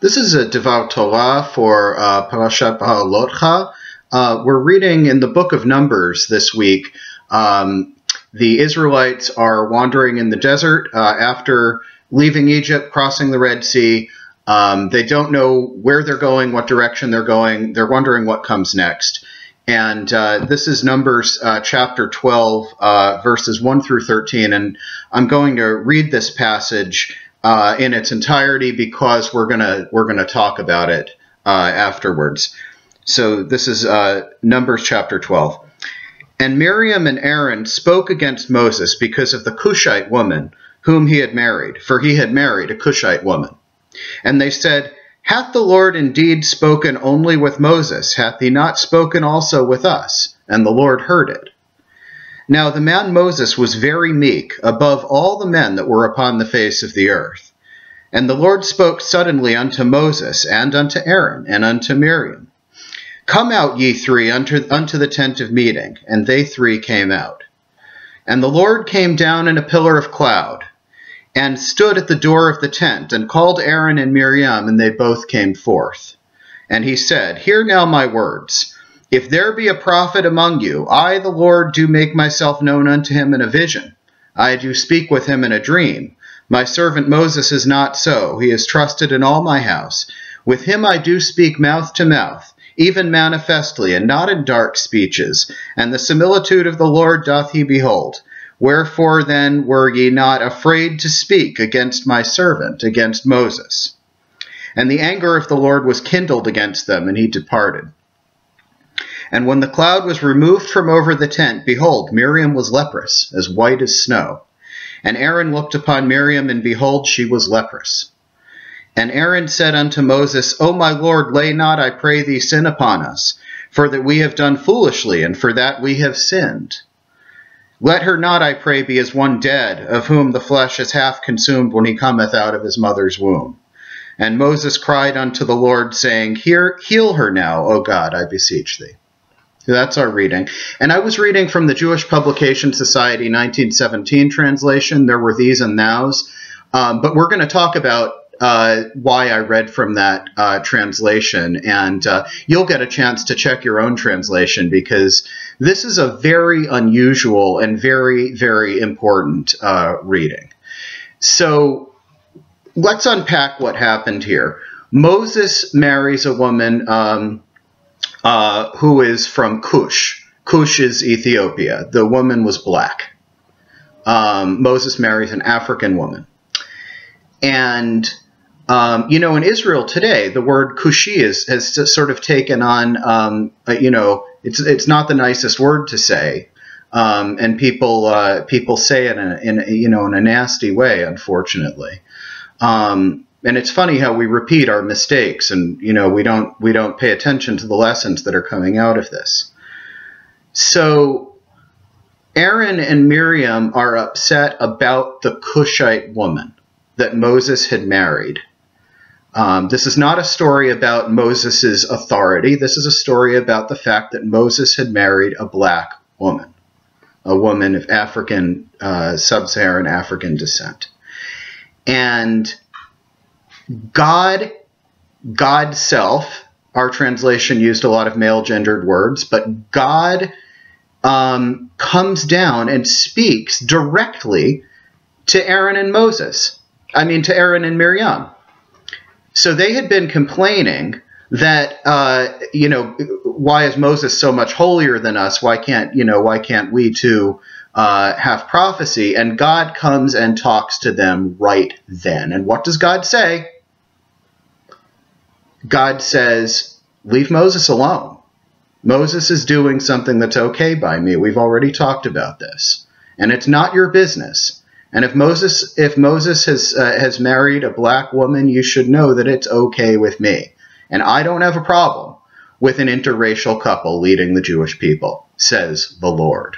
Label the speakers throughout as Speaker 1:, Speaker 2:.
Speaker 1: This is a devout Torah for Parashat Behaalotcha. We're reading in the book of Numbers this week. The Israelites are wandering in the desert after leaving Egypt, crossing the Red Sea. They don't know where they're going, what direction they're going. They're wondering what comes next. And this is Numbers chapter 12, verses 1 through 13. And I'm going to read this passage in its entirety because we're gonna talk about it afterwards. So this is Numbers chapter 12. And Miriam and Aaron spoke against Moses because of the Cushite woman whom he had married, for he had married a Cushite woman. And they said, "Hath the Lord indeed spoken only with Moses? Hath he not spoken also with us?" And the Lord heard it. Now the man Moses was very meek, above all the men that were upon the face of the earth. And the Lord spoke suddenly unto Moses, and unto Aaron, and unto Miriam. "Come out, ye three, unto the tent of meeting." And they three came out. And the Lord came down in a pillar of cloud, and stood at the door of the tent, and called Aaron and Miriam, and they both came forth. And he said, "Hear now my words. If there be a prophet among you, I, the Lord, do make myself known unto him in a vision. I do speak with him in a dream. My servant Moses is not so. He is trusted in all my house. With him I do speak mouth to mouth, even manifestly, and not in dark speeches. And the similitude of the Lord doth he behold. Wherefore then were ye not afraid to speak against my servant, against Moses?" And the anger of the Lord was kindled against them, and he departed. And when the cloud was removed from over the tent, behold, Miriam was leprous, as white as snow. And Aaron looked upon Miriam, and behold, she was leprous. And Aaron said unto Moses, "O my Lord, lay not, I pray thee, sin upon us, for that we have done foolishly, and for that we have sinned. Let her not, I pray, be as one dead, of whom the flesh is half consumed when he cometh out of his mother's womb." And Moses cried unto the Lord, saying, "Heal her now, O God, I beseech thee." That's our reading. And I was reading from the Jewish Publication Society 1917 translation. There were these and thous. But we're going to talk about why I read from that translation. And you'll get a chance to check your own translation, because this is a very unusual and very, very important reading. So let's unpack what happened here. Moses marries a woman who is from Cush. Cush is Ethiopia. The woman was black. Moses marries an African woman. And, in Israel today, the word Cushi has sort of taken on, it's not the nicest word to say. And people say it in a nasty way, unfortunately. And it's funny how we repeat our mistakes, and we don't pay attention to the lessons that are coming out of this. So Aaron and Miriam are upset about the Cushite woman that Moses had married. This is not a story about Moses' authority. This is a story about the fact that Moses had married a black woman, a woman of African, sub-Saharan African descent. And God's self, our translation used a lot of male-gendered words, but God comes down and speaks directly to Aaron and to Aaron and Miriam. So they had been complaining that, why is Moses so much holier than us? Why can't we too have prophecy? And God comes and talks to them right then. And what does God say? God says, "Leave Moses alone. Moses is doing something that's okay by me. We've already talked about this. And it's not your business. And if Moses has married a black woman, you should know that it's okay with me. And I don't have a problem with an interracial couple leading the Jewish people, says the Lord."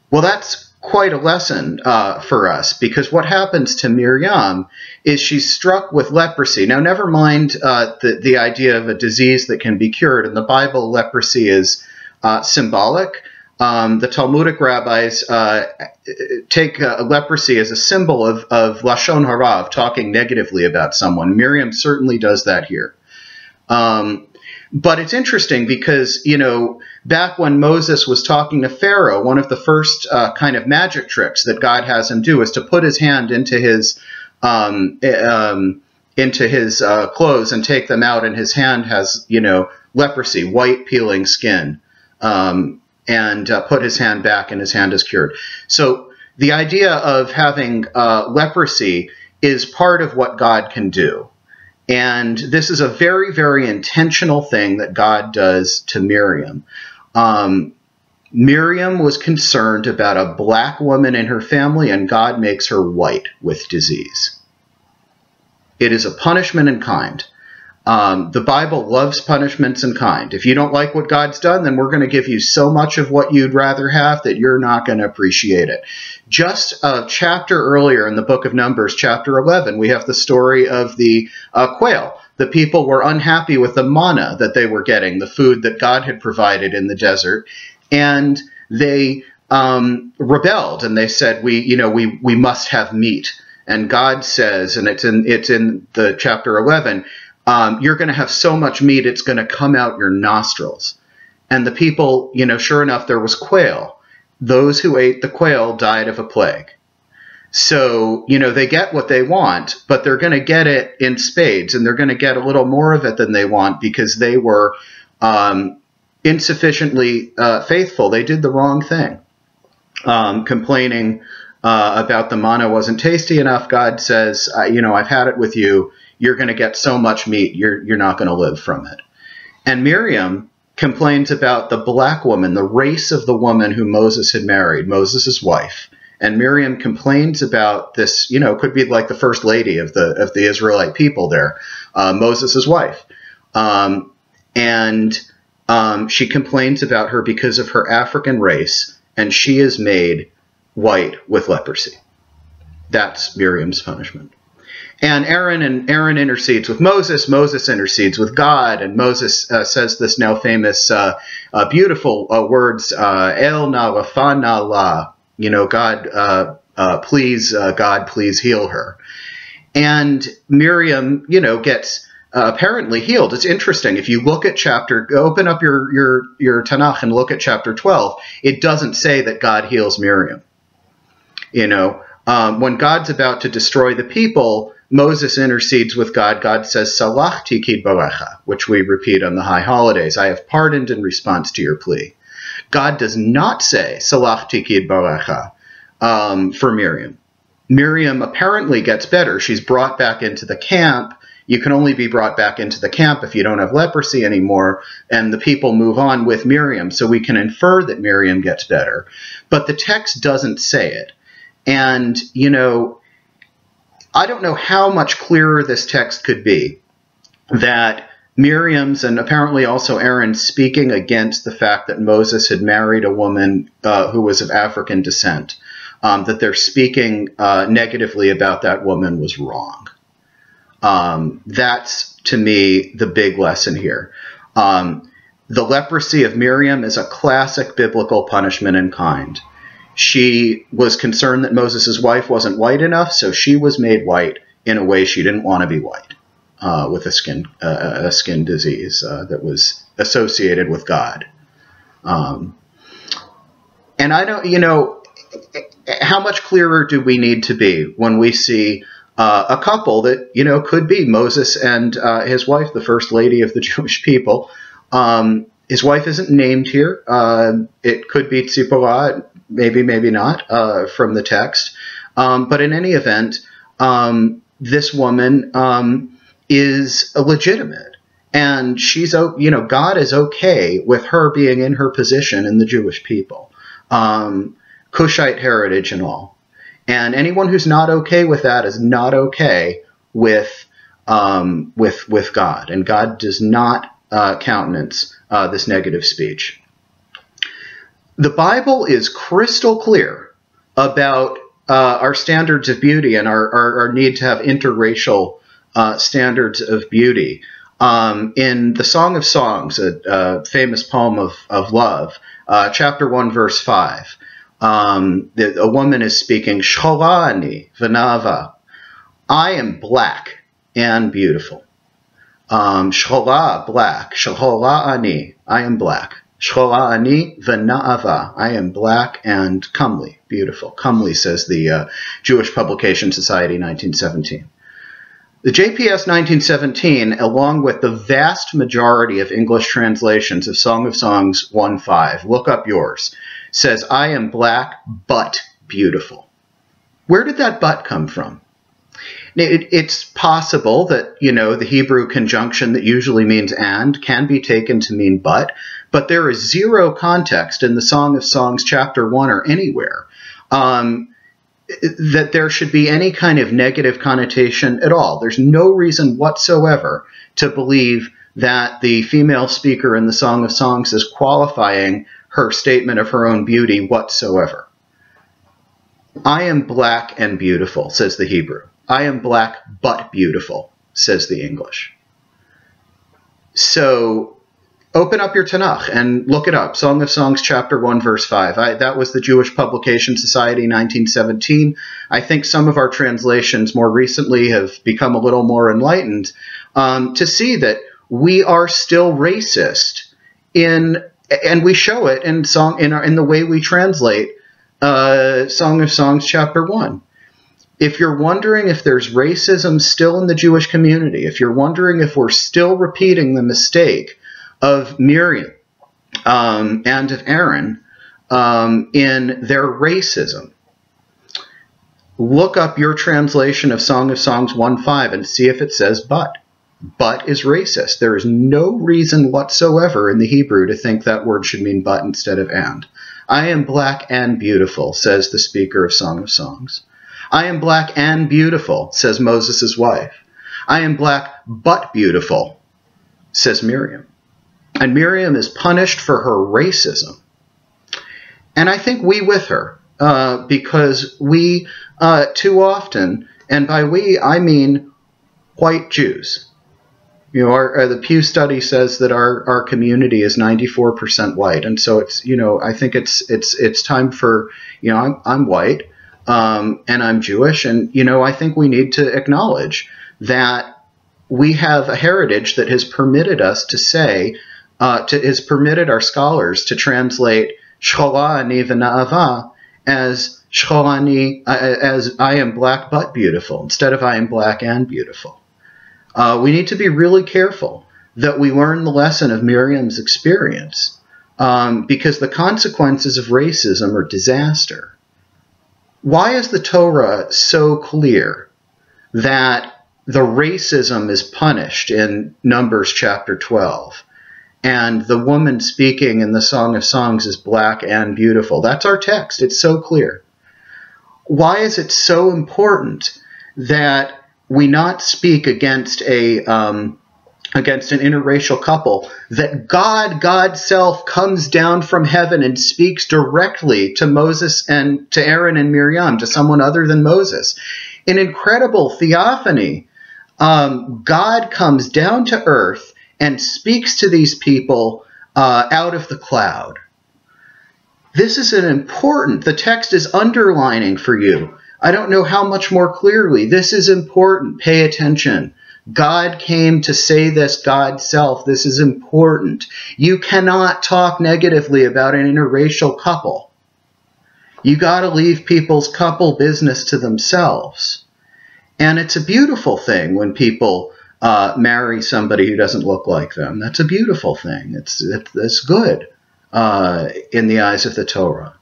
Speaker 1: Well, that's quite a lesson for us, because what happens to Miriam is she's struck with leprosy. Now, never mind the idea of a disease that can be cured. In the Bible, leprosy is symbolic. the Talmudic rabbis take leprosy as a symbol of lashon hara, of talking negatively about someone. Miriam certainly does that here. But it's interesting because, back when Moses was talking to Pharaoh, one of the first kind of magic tricks that God has him do is to put his hand into his clothes and take them out, and his hand has, leprosy, white peeling skin, and put his hand back, and his hand is cured. So the idea of having leprosy is part of what God can do. And this is a very, very intentional thing that God does to Miriam. Miriam was concerned about a black woman in her family, and God makes her white with disease. It is a punishment in kind. The Bible loves punishments in kind. If you don't like what God's done, then we're going to give you so much of what you'd rather have that you're not going to appreciate it. Just a chapter earlier in the book of Numbers, chapter 11, we have the story of the quail. The people were unhappy with the manna that they were getting, the food that God had provided in the desert, and they rebelled, and they said, we must have meat. And God says, and it's in the chapter 11, you're going to have so much meat, it's going to come out your nostrils. And the people, sure enough, there was quail. Those who ate the quail died of a plague. So, they get what they want, but they're going to get it in spades, and they're going to get a little more of it than they want because they were insufficiently faithful. They did the wrong thing. Complaining about the manna wasn't tasty enough, God says, I've had it with you. You're going to get so much meat, you're not going to live from it. And Miriam complains about the black woman, the race of the woman who Moses had married, Moses' wife. And Miriam complains about this, could be like the first lady of the Israelite people there, Moses' wife. And she complains about her because of her African race, and she is made white with leprosy. That's Miriam's punishment. And Aaron intercedes with Moses. Moses intercedes with God, and Moses says this now famous, beautiful words, El na rafana la, God, please heal her. And Miriam, gets apparently healed. It's interesting. If you look at open up your Tanakh and look at chapter 12, it doesn't say that God heals Miriam. When God's about to destroy the people, Moses intercedes with God. God says, Salachti kidbarecha, which we repeat on the high holidays. I have pardoned in response to your plea. God does not say, Salachti kidbarecha, for Miriam. Miriam apparently gets better. She's brought back into the camp. You can only be brought back into the camp if you don't have leprosy anymore, and the people move on with Miriam. So we can infer that Miriam gets better. But the text doesn't say it. And, I don't know how much clearer this text could be that Miriam's and apparently also Aaron's speaking against the fact that Moses had married a woman who was of African descent, that they're speaking negatively about that woman was wrong. That's, to me, the big lesson here. The leprosy of Miriam is a classic biblical punishment in kind. She was concerned that Moses' wife wasn't white enough, so she was made white in a way she didn't want to be white, with a skin disease that was associated with God. And I don't, how much clearer do we need to be when we see a couple that, could be Moses and his wife, the first lady of the Jewish people. His wife isn't named here. It could be Tzipporah, maybe not, from the text. But in any event, this woman is legitimate. And she's, God is okay with her being in her position in the Jewish people. Cushite heritage and all. And anyone who's not okay with that is not okay with God. And God does not countenance this negative speech. The Bible is crystal clear about our standards of beauty and our need to have interracial standards of beauty. In the Song of Songs, a famous poem of love, chapter 1, verse 5. A woman is speaking, Shchola ani v'na'ava. I am black and beautiful. Shchola, black. Shchola ani, I am black. Shchola ani v'na'ava. I am black and comely, beautiful. Comely, says the Jewish Publication Society, 1917. The JPS 1917, along with the vast majority of English translations of Song of Songs 1:5, look up yours, says, I am black but beautiful. Where did that but come from? It's possible that, the Hebrew conjunction that usually means and can be taken to mean but there is zero context in the Song of Songs chapter 1 or anywhere that there should be any kind of negative connotation at all. There's no reason whatsoever to believe that the female speaker in the Song of Songs is qualifying her statement of her own beauty whatsoever. I am black and beautiful, says the Hebrew. I am black but beautiful, says the English. So open up your Tanakh and look it up. Song of Songs, chapter 1, verse 5. That was the Jewish Publication Society, 1917. I think some of our translations more recently have become a little more enlightened to see that we are still racist and we show it in the way we translate Song of Songs, chapter 1. If you're wondering if there's racism still in the Jewish community, if you're wondering if we're still repeating the mistake of Miriam and of Aaron in their racism, look up your translation of Song of Songs 1:5 and see if it says but. But is racist. There is no reason whatsoever in the Hebrew to think that word should mean but instead of and. I am black and beautiful, says the speaker of Song of Songs. I am black and beautiful, says Moses' wife. I am black but beautiful, says Miriam. And Miriam is punished for her racism. And I think we with her, because we too often, and by we I mean white Jews. The Pew study says that our community is 94% white, and so it's I think it's time for I'm white. And I'm Jewish, and, I think we need to acknowledge that we have a heritage that has permitted us to say, has permitted our scholars to translate Shchola ani v'na'ava as Shchola ani, as I am black but beautiful, instead of I am black and beautiful. We need to be really careful that we learn the lesson of Miriam's experience, because the consequences of racism are disaster. Why is the Torah so clear that the racism is punished in Numbers chapter 12, and the woman speaking in the Song of Songs is black and beautiful? That's our text. It's so clear. Why is it so important that we not speak against an interracial couple, that God's self comes down from heaven and speaks directly to Moses and to Aaron and Miriam, to someone other than Moses? In incredible theophany, God comes down to earth and speaks to these people out of the cloud. This is the text is underlining for you. I don't know how much more clearly. This is important. Pay attention. God came to say this, God's self. This is important. You cannot talk negatively about an interracial couple. You got to leave people's couple business to themselves. And it's a beautiful thing when people marry somebody who doesn't look like them. That's a beautiful thing. It's good in the eyes of the Torah.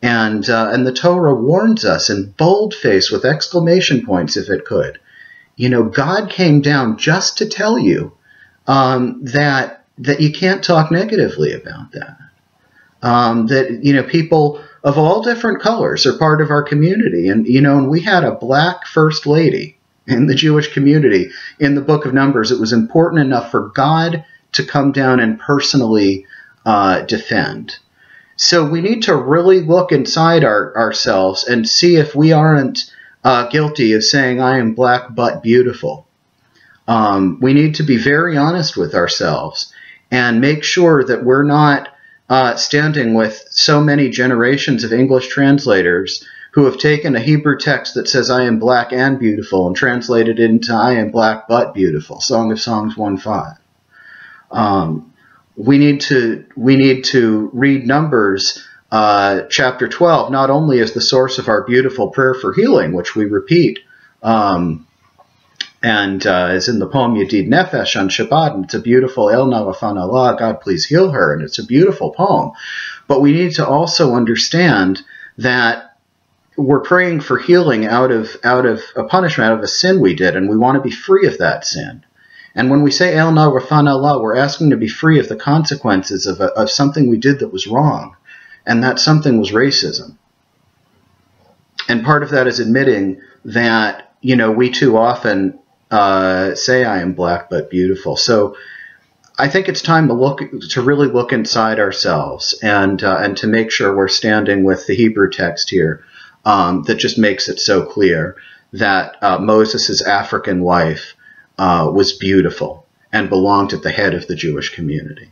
Speaker 1: And the Torah warns us in boldface with exclamation points if it could. God came down just to tell you that you can't talk negatively about that. That people of all different colors are part of our community, and we had a black first lady in the Jewish community in the book of Numbers. It was important enough for God to come down and personally defend. So we need to really look inside ourselves and see if we aren't guilty of saying, I am black but beautiful. We need to be very honest with ourselves and make sure that we're not standing with so many generations of English translators who have taken a Hebrew text that says I am black and beautiful and translated it into I am black but beautiful, Song of Songs 1:5. We need to read Numbers chapter 12 not only as the source of our beautiful prayer for healing, which we repeat, and as in the poem Yedid Nefesh on Shabbat, and it's a beautiful El Narafan Allah, God please heal her, and it's a beautiful poem. But we need to also understand that we're praying for healing out of a punishment, out of a sin we did, and we want to be free of that sin. And when we say El Narafan Allah, we're asking to be free of the consequences of something we did that was wrong, and that something was racism. And part of that is admitting that, we too often say I am black but beautiful. So I think it's time to really look inside ourselves and to make sure we're standing with the Hebrew text here that just makes it so clear that Moses' African wife was beautiful and belonged at the head of the Jewish community.